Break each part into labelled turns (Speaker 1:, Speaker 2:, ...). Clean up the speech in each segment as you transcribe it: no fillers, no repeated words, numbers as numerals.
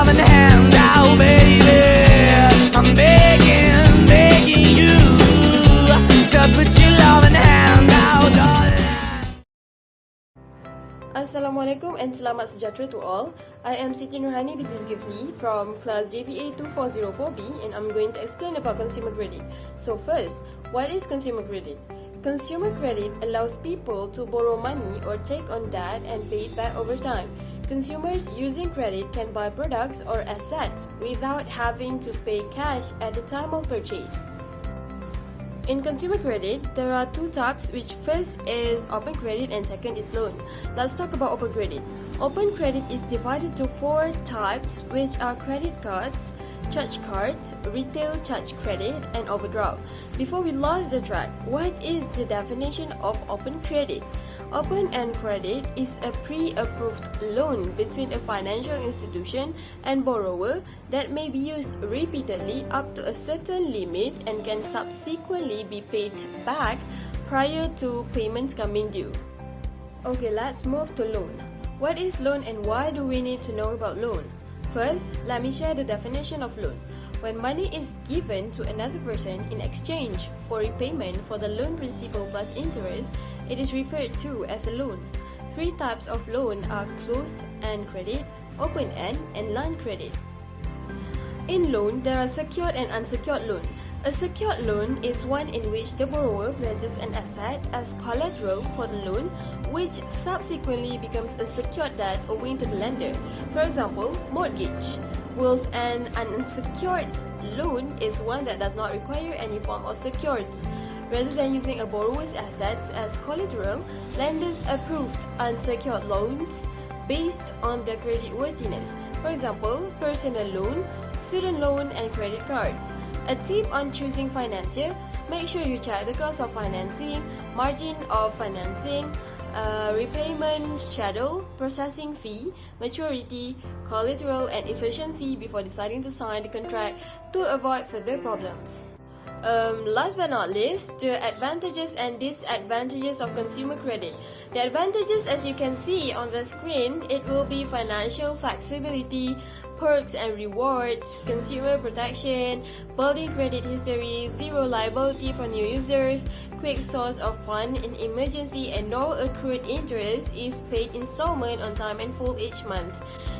Speaker 1: loving hand out, baby. I'm begging you to put your loving hand out, darling.
Speaker 2: Assalamualaikum and selamat sejahtera to all. I am Siti Nurhani binti Zulkifli from class JPA 2404B and I'm going to explain about consumer credit. So first, what is consumer credit? Consumer credit allows people to borrow money or take on debt and pay it back over time. Consumers using credit can buy products or assets without having to pay cash at the time of purchase. In consumer credit, there are two types, which first is open credit and second is loan. Let's talk about open credit. Open credit is divided to four types, which are credit cards, charge cards, retail charge credit, and overdraft. Before we lost the track, what is the definition of open credit? Open-end credit is a pre-approved loan between a financial institution and borrower that may be used repeatedly up to a certain limit and can subsequently be paid back prior to payments coming due. Okay, let's move to loan. What is loan and why do we need to know about loan? First, let me share the definition of loan. When money is given to another person in exchange for repayment for the loan principal plus interest, it is referred to as a loan. Three types of loan are closed-end credit, open-end, and line credit. In loan, there are secured and unsecured loan. A secured loan is one in which the borrower pledges an asset as collateral for the loan, which subsequently becomes a secured debt owing to the lender. For example, mortgage. Whilst an unsecured loan is one that does not require any form of security. Rather than using a borrower's assets as collateral, lenders approved unsecured loans based on their creditworthiness. For example, personal loan, student loan, and credit cards. A tip on choosing financier: make sure you check the cost of financing, margin of financing, repayment schedule, processing fee, maturity, collateral, and efficiency before deciding to sign the contract to avoid further problems. Last but not least, the advantages and disadvantages of consumer credit. The advantages, as you can see on the screen, it will be financial flexibility, perks and rewards, consumer protection, building credit history, zero liability for new users, quick source of fund in emergency, and no accrued interest if paid installment on time and full each month.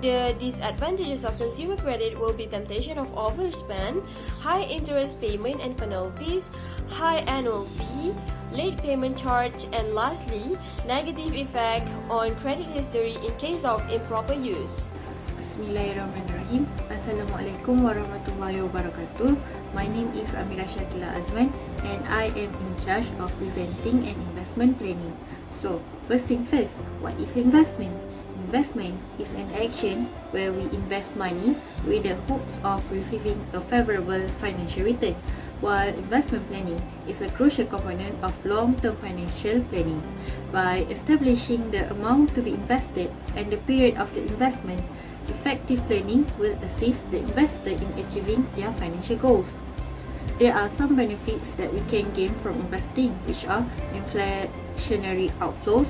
Speaker 2: The disadvantages of consumer credit will be temptation of overspend, high interest payment and penalties, high annual fee, late payment charge, and lastly, negative effect on credit history in case of improper use.
Speaker 3: Bismillahirrahmanirrahim. Assalamualaikum warahmatullahi wabarakatuh. My name is Amira Shakila Azman and I am in charge of presenting and investment planning. So, first thing first, what is investment? Investment is an action where we invest money with the hopes of receiving a favorable financial return, while investment planning is a crucial component of long-term financial planning. By establishing the amount to be invested and the period of the investment, effective planning will assist the investor in achieving their financial goals. There are some benefits that we can gain from investing, which are inflationary outflows,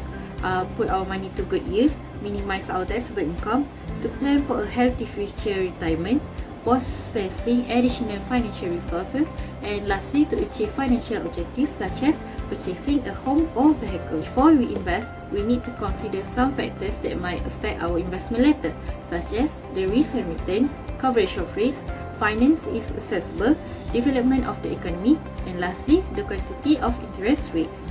Speaker 3: put our money to good use, minimize our taxable income, to plan for a healthy future retirement, possessing additional financial resources, and lastly, to achieve financial objectives such as purchasing a home or vehicle. Before we invest, we need to consider some factors that might affect our investment later, such as the risk and returns, coverage of risk, finance is accessible, development of the economy, and lastly, the quantity of interest rates.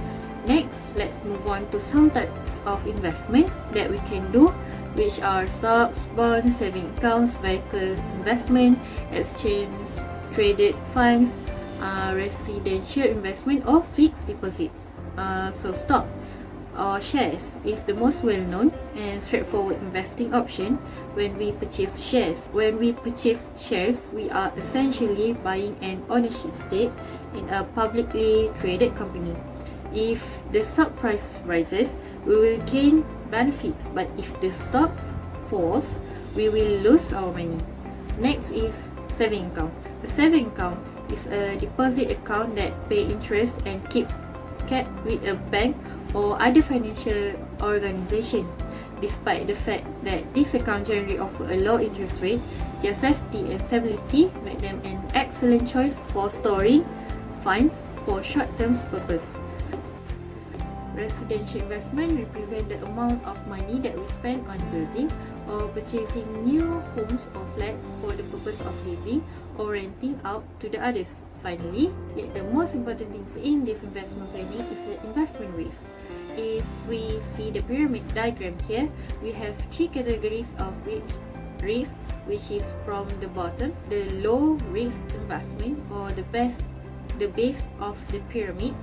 Speaker 3: Next, let's move on to some types of investment that we can do, which are stocks, bonds, saving accounts, vehicle investment, exchange traded funds, residential investment, or fixed deposit. So stock or shares is the most well-known and straightforward investing option when we purchase shares. When we purchase shares, we are essentially buying an ownership stake in a publicly traded company. If the stock price rises, we will gain benefits, but if the stock falls, we will lose our money. Next is saving account. A saving account is a deposit account that pay interest and kept with a bank or other financial organization. Despite the fact that this account generally offer a low interest rate, their safety and stability make them an excellent choice for storing funds for short-term purpose. Residential investment represent the amount of money that we spend on building or purchasing new homes or flats for the purpose of living or renting out to the others. Finally, yet the most important things in this investment planning is the investment risk. If we see the pyramid diagram here, we have three categories of risk, which is from the bottom, the low risk investment or the base of the pyramid.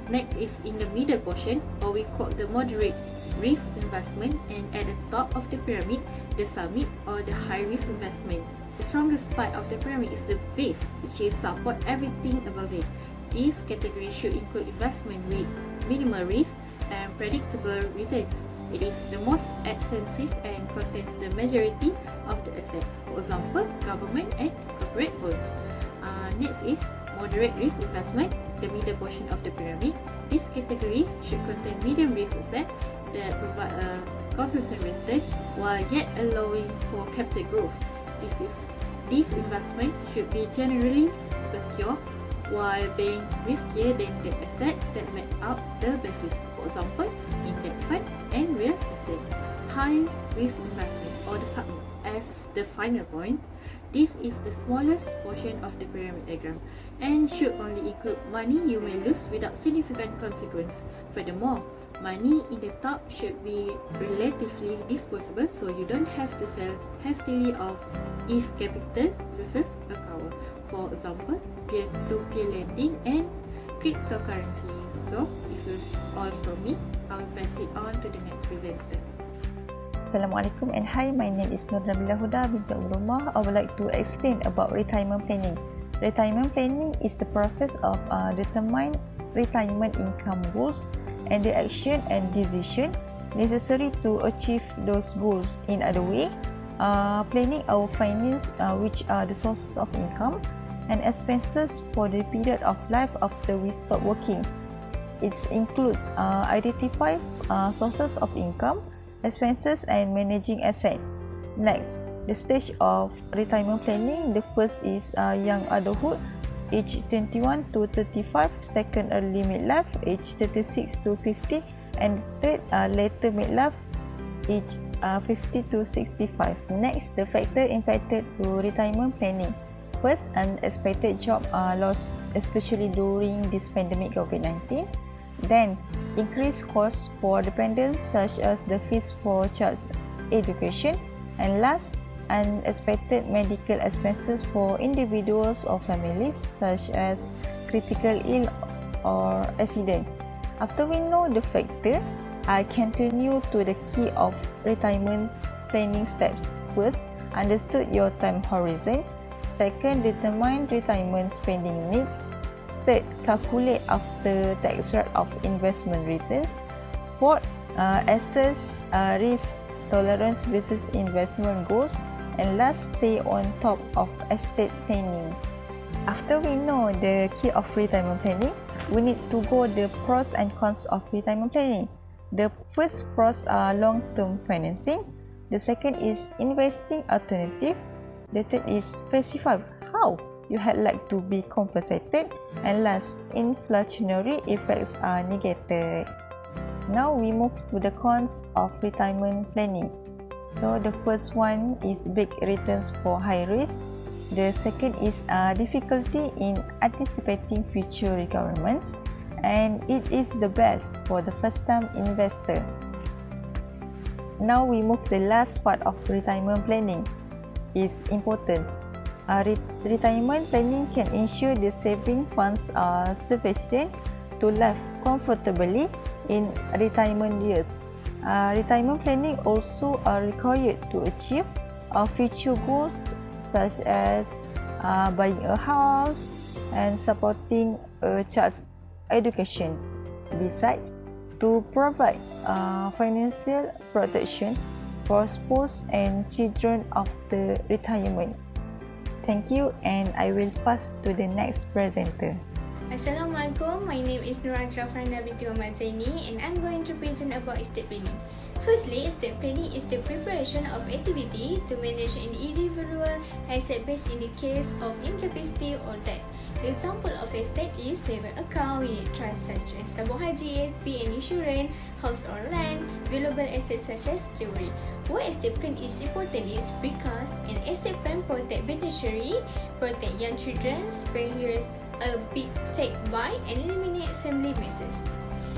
Speaker 3: Next is in the middle portion, or we call the moderate risk investment, and at the top of the pyramid, the summit or the high risk investment. The strongest part of the pyramid is the base, which is support everything above it. This category should include investment with minimal risk and predictable returns. It is the most extensive and contains the majority of the asset. For example, government and corporate bonds. Next is moderate risk investment, the middle portion of the pyramid. This category should contain medium risk asset that provide a consistent return while yet allowing for capital growth. This investment should be generally secure while being riskier than the asset that make up the basis. For example, index fund and real estate. High risk investment or the summit as the final point. This is the smallest portion of the pyramid diagram and should only include money you may lose without significant consequence. Furthermore, money in the top should be relatively disposable, so you don't have to sell hastily off if capital loses occur. For example, peer-to-peer lending and cryptocurrency. So, this is all from me. I will pass it on to the next presenter.
Speaker 4: Assalamualaikum and hi, my name is Nur Nabila Huda binti Umrumah. I would like to explain about retirement planning. Retirement planning is the process of determine retirement income goals and the action and decision necessary to achieve those goals. In other way, planning our finance, which are the sources of income and expenses for the period of life after we stop working. It includes identify sources of income, expenses and managing assets. Next, the stage of retirement planning. The first is young adulthood, age 21 to 35, second early midlife, age 36 to 50, and third later midlife, age 50 to 65. Next, the factor impacted to retirement planning. First, unexpected job loss, especially during this pandemic COVID-19. Then, increased costs for dependents such as the fees for child's education. And last, unexpected medical expenses for individuals or families such as critical ill or accident. After we know the factor, I continue to the key of retirement planning steps. First, understood your time horizon. Second, determine retirement spending needs. Third, calculate after tax rate of investment returns. Fourth, assess risk tolerance versus investment goals. And last, stay on top of estate planning. After we know the key of retirement planning, we need to go the pros and cons of retirement planning. The first pros are long-term financing. The second is investing alternative. The third is specify how you had like to be compensated, and last, inflationary effects are negated. Now we move to the cons of retirement planning. So the first one is big returns for high risk. The second is difficulty in anticipating future requirements, and it is the best for the first time investor. Now we move to the last part of retirement planning, is importance. Retirement planning can ensure the saving funds are sufficient to live comfortably in retirement years. Retirement planning also are required to achieve future goals such as buying a house and supporting a child's education. Besides, to provide financial protection for spouse and children after retirement. Thank you, and I will pass to the next presenter.
Speaker 5: Assalamualaikum, my name is Nurul Jafrana binti Muhammad Zaini and I'm going to present about estate planning. Firstly, estate planning is the preparation of activity to manage an individual asset base in the case of incapacity or death. Example of estate is savings account, unit trust such as tabung haji, ASB and insurance, house or land, valuable assets such as jewelry. Why estate plan is important is because an estate plan protect beneficiary, protect young children, spares a big take by and eliminate family messes.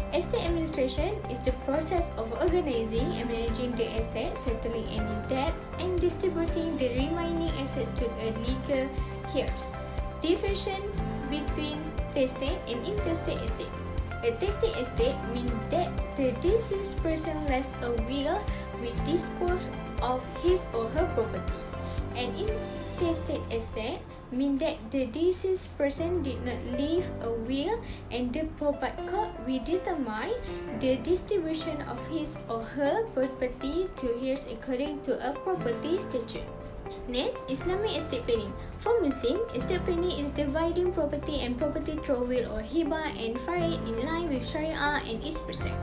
Speaker 5: Estate administration is the process of organizing and managing the assets, settling any debts, and distributing the remaining assets to a legal heirs. Division between testate and intestate estate. A testate estate means that the deceased person left a will which disposed of his or her property. An intestate estate means that the deceased person did not leave a will and the probate court will determine the distribution of his or her property to heirs according to a property statute. Next, Islamic estate planning. For Muslim, estate planning is dividing property and property through will or hibah and faraid in line with Sharia and its precept.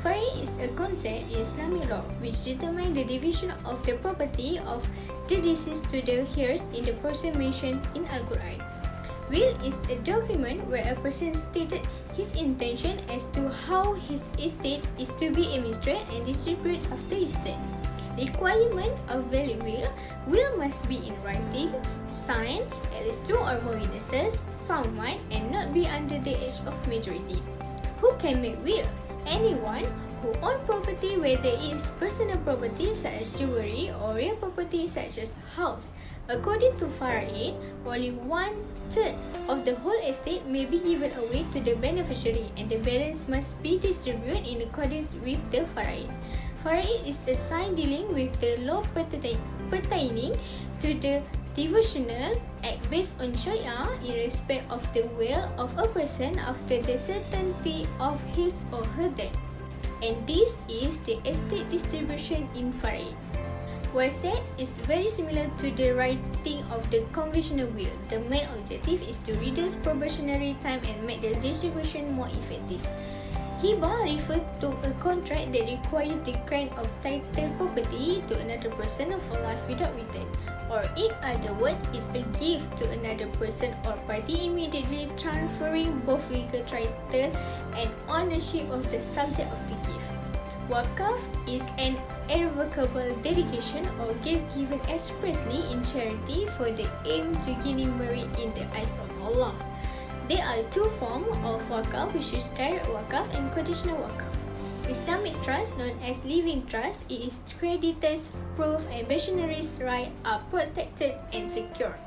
Speaker 5: Faraid is a concept in Islamic law which determines the division of the property of the deceased to the heirs in the person mentioned in Al-Quran. Will is a document where a person stated his intention as to how his estate is to be administered and distributed after his death. Requirement of valid will must be in writing, signed, at least 2 or more witnesses, sound mind, and not be under the age of majority. Who can make will? Anyone who owns property, whether it is personal property such as jewelry or real property such as house. According to Faraid, only 1/3 of the whole estate may be given away to the beneficiary and the balance must be distributed in accordance with the Faraid. Faraid is a sign dealing with the law pertaining to the devotional act based on Sharia in respect of the will of a person after the certainty of his or her death. And this is the estate distribution in Faraid. Wasiat is very similar to the writing of the conventional will. The main objective is to reduce probationary time and make the distribution more effective. Hibah refers to a contract that requires the grant of title property to another person for life without return, or in other words, is a gift to another person or party immediately transferring both legal title and ownership of the subject of the gift. Wakaf is an irrevocable dedication or gift given expressly in charity for the aim to gaining merit in the eyes of Allah. There are 2 forms of wakaf, which is direct wakaf and conditional wakaf. Islamic trust, known as living trust, it is creditors' proof and beneficiaries' rights are protected and secure.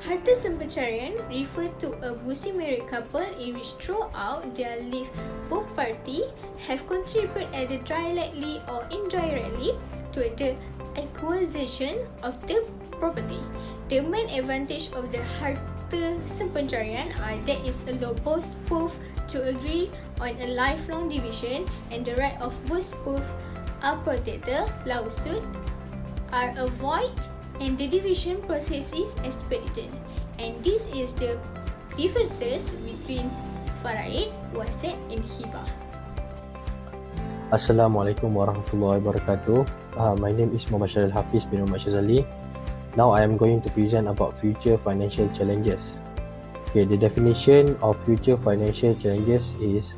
Speaker 5: Harta sempencarian refer to a Muslim married couple in which throughout their life both parties have contributed either directly or indirectly to the acquisition of the property. The main advantage of the harta sempencarian are that it allows both spouses to agree on a lifelong division and the right of both spouses are protected, lawsuits are avoided, and the division process is expedited. And this is the differences between faraid, wasiat and hibah.
Speaker 6: Assalamualaikum warahmatullahi wabarakatuh. My name is Muhammad Syaril Hafiz bin Muhammad Syazali. Now I am going to present about future financial challenges. Okay, the definition of future financial challenges is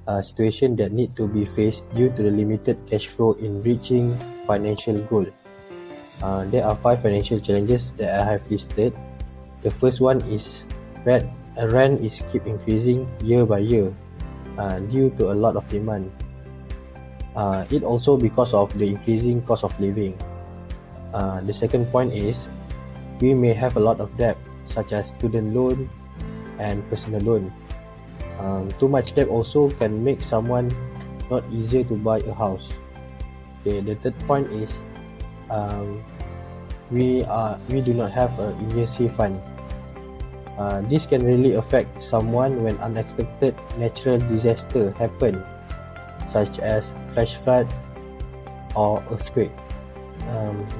Speaker 6: a situation that need to be faced due to the limited cash flow in reaching financial goal. There are 5 financial challenges that I have listed. The first one is rent is keep increasing year by year due to a lot of demand. It also because of the increasing cost of living. The second point is we may have a lot of debt such as student loan and personal loan. Too much debt also can make someone not easier to buy a house. Okay, the third point is we do not have an emergency fund. This can really affect someone when unexpected natural disaster happen, such as flash flood or earthquake.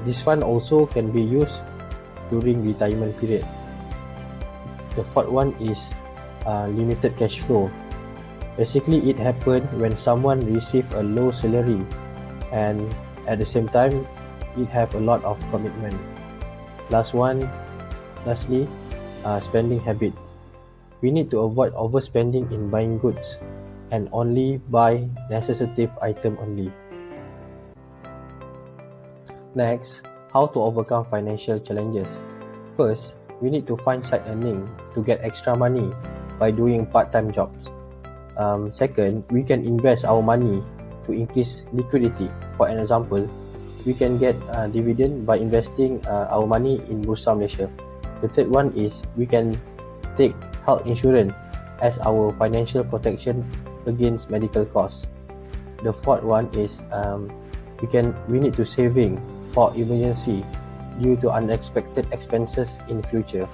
Speaker 6: This fund also can be used during retirement period. The fourth one is limited cash flow. Basically, it happened when someone receive a low salary and at the same time, it have a lot of commitment. Lastly, spending habit. We need to avoid overspending in buying goods and only buy necessitative item only. Next, how to overcome financial challenges. First, we need to find side earning to get extra money by doing part-time jobs. Second, we can invest our money to increase liquidity. For an example, we can get dividend by investing our money in Bursa Malaysia. The third one is we can take health insurance as our financial protection against medical costs. The fourth one is we need to saving for emergency due to unexpected expenses in the future.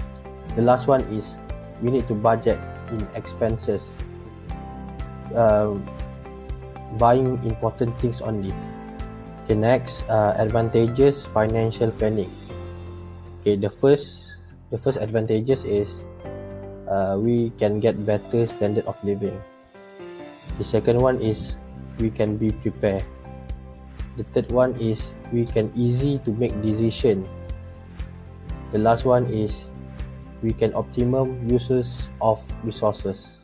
Speaker 6: The last one is we need to budget in expenses, buying important things only. Okay, next, advantages financial planning. Okay, the first advantages is we can get better standard of living. The second one is we can be prepared. The third one is we can easy to make decision. The last one is we can optimum uses of resources.